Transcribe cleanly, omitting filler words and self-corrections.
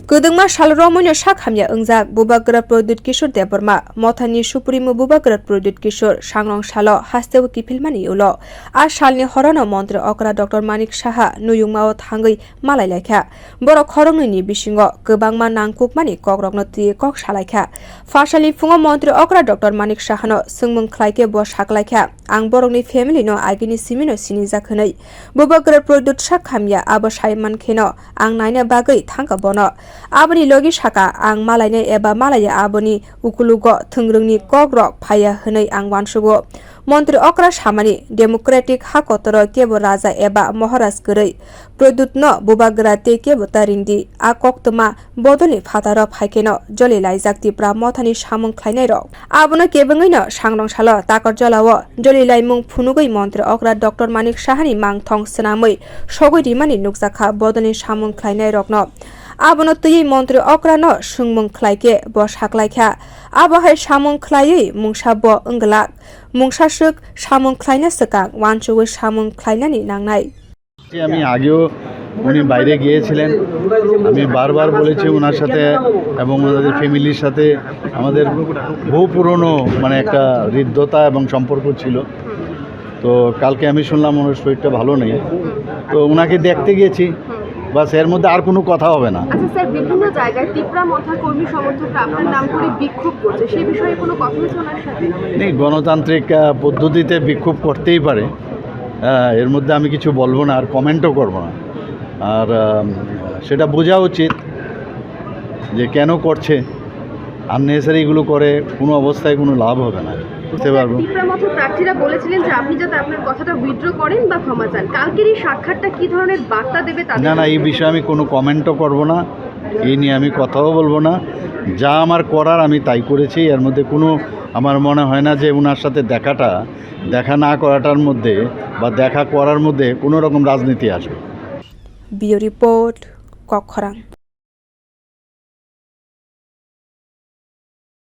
Kedengma shalromono sakhamya ungjak Bubagra Pradyot kishore deborma mothani supremo Bubagra Pradyot kishore sangrong shalo hastew kipilmani ulo a salni horo montri okra Dr.Manik saha nuyungma thangui malaikha borok khorongni bisingo gobangma nangkukmani kokrokno ti kok salaikha phasali phungo montri okra Dr.Manik sahano sungmung khlaike bwskango ang borokni family no agini simino sinijak hwnai Bubagra Pradyot sakhamya abo saiman kheno ang naina bagwi thang bono aboni logi saka ang malaina eba malaya aboni ukulugo thungrungni kokrok phaya hwnai ang wansugo montri okra samani democratic hakotoro kebo raja eba maharaj gurei Pradyot no Bubagra te kebo tarindi a kokthuma bodolni phatar phaikhe no joli laijak tipra mothani samung khlainai rok abono kebengoi no sangrong salo takor jolao joli laimung phunugoi montri okra Dr.Manik sahani mangthong swnamoi sogoi rimani nukjakha bodolni samung khlainai rok no abono tui montri okra no sungmung khlaike bwskango abo hai samung khlaiui mungsa bo ungjak mungsasuk samung khlaina sakang wanchuwe samung khlainani nangnai আমি আগেও উনি বাইরে গিয়েছিলেন আমি বারবার বলেছি ওনার সাথে এবং ওনাদের ফ্যামিলির সাথে আমাদের বহু পুরনো মানে একটা হৃদ্যতা এবং সম্পর্ক ছিল তো কালকে আমি শুনলাম ওনার শরীরটা ভালো নেই তো ওনাকে দেখতে গেছি বাস এর মধ্যে আর কোনো কথা হবে না। আচ্ছা স্যার বিভিন্ন জায়গায় তীব্রা মথা কর্মী সমর্থকরা আপনার নাম করে বিক্ষোভ করছে সেই বিষয়ে কোনো কথা হয়েছে ওনার সাথে? নেই, গণতান্ত্রিক পদ্ধতিতে বিক্ষোভ করতেই পারে, এর মধ্যে আমি কিছু বলবো না আর কমেন্টও করবো না। আর সেটা বোঝা উচিত যে কেন করছে, আননেসারি এগুলো করে কোনো অবস্থায় কোনো লাভ হবে না। বুঝতে পারবো প্রার্থীরা বলেছিলেন যে আপনি যাতে আপনার কথাটা উইথড্র করেন বা ক্ষমা চান, কালকের এই সাক্ষাৎটা কি ধরনের বার্তা দেবে? না না, এই বিষয়ে আমি কোনো কমেন্টও করব না, এই নিয়ে আমি কথাও বলবো না। যা আমার করার আমি তাই করেছি, এর মধ্যে কোনো আমার মনে হয় না যে ওনার সাথে দেখা না করাটার মধ্যে বা দেখা করার মধ্যে কোনো রকম রাজনীতি আসবে। বিও রিপোর্ট, kokthum।